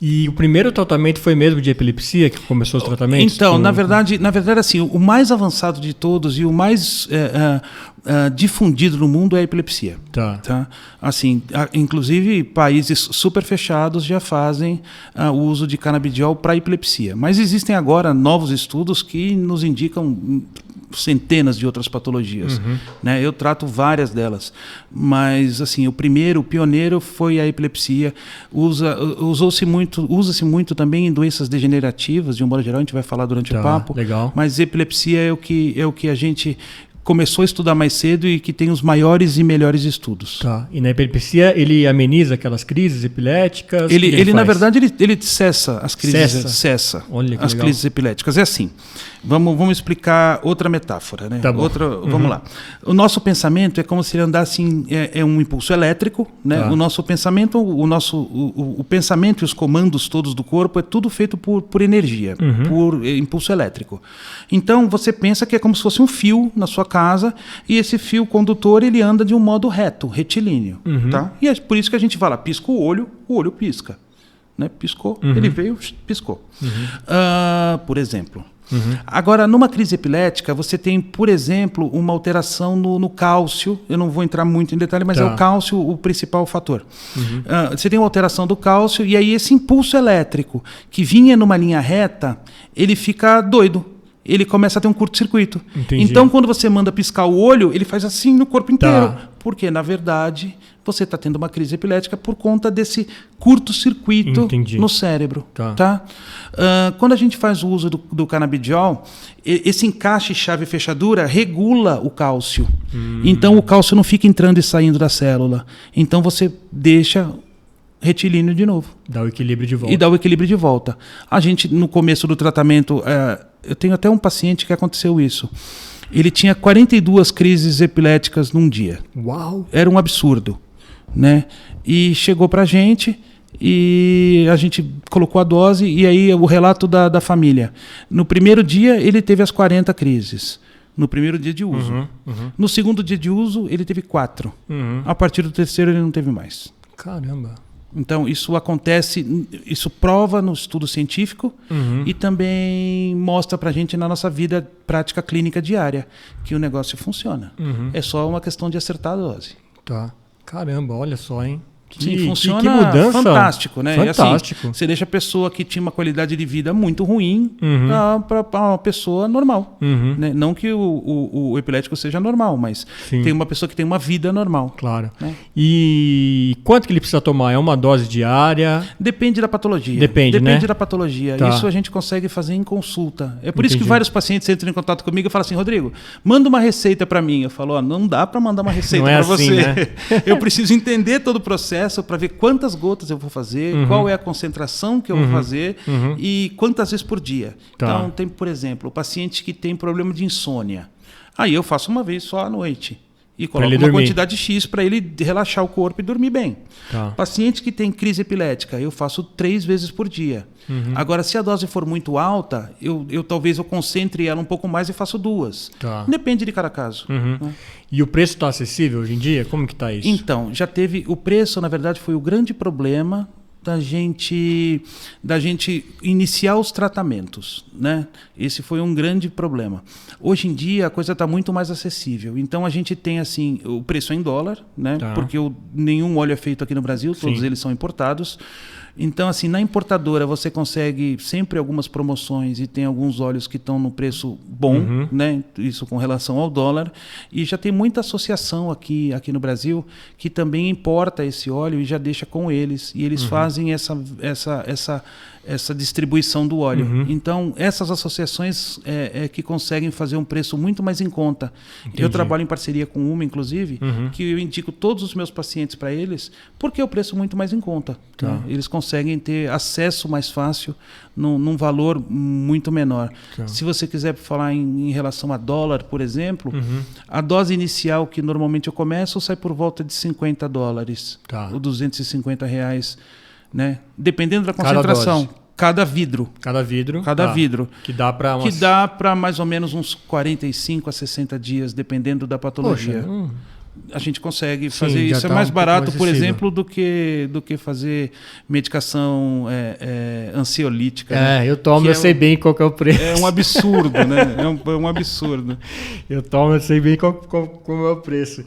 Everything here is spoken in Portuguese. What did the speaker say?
E o primeiro tratamento foi mesmo de epilepsia, que começou os tratamentos? Então, na verdade, assim, o mais avançado de todos e o mais difundido no mundo é a epilepsia. Tá? Assim, inclusive, países super fechados já fazem o uso de canabidiol para epilepsia. Mas existem agora novos estudos que nos indicam centenas de outras patologias. Né? Eu trato várias delas. Mas, assim, o pioneiro foi a epilepsia. Usa-se muito também em doenças degenerativas, de um modo geral, a gente vai falar durante o papo. Legal. Mas epilepsia é o que a gente começou a estudar mais cedo e que tem os maiores e melhores estudos. Tá. E na epilepsia ele ameniza aquelas crises epiléticas? Ele na verdade, ele cessa as crises. Cessa Olha que as legal. crises epiléticas. É assim. Vamos explicar outra metáfora, né? Tá bom. Vamos lá. O nosso pensamento é como se ele andasse é um impulso elétrico, né? Tá. O nosso pensamento, o pensamento e os comandos todos do corpo é tudo feito por energia, por impulso elétrico. Então você pensa que é como se fosse um fio na sua casa e esse fio condutor ele anda de um modo reto, retilíneo, tá? E é por isso que a gente fala, pisca o olho pisca, né? Piscou, ele veio, piscou. Por exemplo. Agora, numa crise epilética, você tem, por exemplo, uma alteração no cálcio. Eu não vou entrar muito em detalhe, mas é o cálcio o principal fator. Você tem uma alteração do cálcio e aí esse impulso elétrico que vinha numa linha reta, ele fica doido. Ele começa a ter um curto-circuito. Então, quando você manda piscar o olho, ele faz assim no corpo inteiro. Porque, na verdade, você está tendo uma crise epilética por conta desse curto-circuito no cérebro. Tá? Quando a gente faz o uso do canabidiol, esse encaixe chave-fechadura regula o cálcio. Então, o cálcio não fica entrando e saindo da célula. Então, você deixa retilíneo de novo. Dá o equilíbrio de volta. E dá o equilíbrio de volta. A gente, no começo do tratamento, eu tenho até um paciente que aconteceu isso. Ele tinha 42 crises epiléticas num dia. Uau! Era um absurdo, né? E chegou pra gente e a gente colocou a dose e aí o relato da família. No primeiro dia ele teve as 40 crises. No primeiro dia de uso. No segundo dia de uso ele teve 4. A partir do terceiro ele não teve mais. Caramba! Então, isso acontece, isso prova no estudo científico e também mostra pra gente na nossa vida prática clínica diária que o negócio funciona. É só uma questão de acertar a dose. Tá. Caramba, olha só, hein? Sim, funciona que mudança. Fantástico, né? Fantástico. E assim, você deixa a pessoa que tinha uma qualidade de vida muito ruim para uma pessoa normal. Né? Não que o epilético seja normal, mas tem uma pessoa que tem uma vida normal. Claro. Né? E quanto que ele precisa tomar? É uma dose diária? Depende da patologia. Depende, né? Da patologia. Tá. Isso a gente consegue fazer em consulta. É por isso que vários pacientes entram em contato comigo e falam assim, Rodrigo, manda uma receita para mim. Eu falo, não dá para mandar uma receita para assim, você. Né? Eu preciso entender todo o processo para ver quantas gotas eu vou fazer, qual é a concentração que eu vou fazer e quantas vezes por dia. Tá. Então, tem, por exemplo, o paciente que tem problema de insônia. Aí eu faço uma vez só à noite. E coloco uma quantidade X para ele relaxar o corpo e dormir bem. Tá. Paciente que tem crise epilética, eu faço 3 vezes por dia. Agora, se a dose for muito alta, talvez eu concentre ela um pouco mais e faço 2. Tá. Depende de cada caso. Né? E o preço está acessível hoje em dia? Como que está isso? Então, já teve... O preço, na verdade, foi o grande problema da gente iniciar os tratamentos, né? Esse foi um grande problema. Hoje em dia a coisa está muito mais acessível. Então a gente tem assim o preço é em dólar, né? Tá. Porque nenhum óleo é feito aqui no Brasil, todos eles são importados. Então, assim, na importadora você consegue sempre algumas promoções e tem alguns óleos que estão no preço bom, né? Isso com relação ao dólar. E já tem muita associação aqui no Brasil que também importa esse óleo e já deixa com eles. E eles fazem essa distribuição do óleo. Então, essas associações é que conseguem fazer um preço muito mais em conta. Entendi. Eu trabalho em parceria com uma, inclusive, que eu indico todos os meus pacientes para eles, porque é o preço muito mais em conta. Tá. Né? Eles conseguem ter acesso mais fácil num valor muito menor. Tá. Se você quiser falar em relação a dólar, por exemplo, a dose inicial que normalmente eu começo sai por volta de $50, Tá. ou R$250, né? Dependendo da concentração. Cada vidro. Que dá para mais ou menos uns 45 a 60 dias, dependendo da patologia. Poxa, a gente consegue Sim, fazer já isso. tá É mais um pouco barato, mais por acessível. exemplo, do que fazer medicação ansiolítica. Né? Eu tomo, Que eu sei bem qual que é o preço. É um absurdo, né? É um absurdo. Eu tomo, eu sei bem qual é o preço.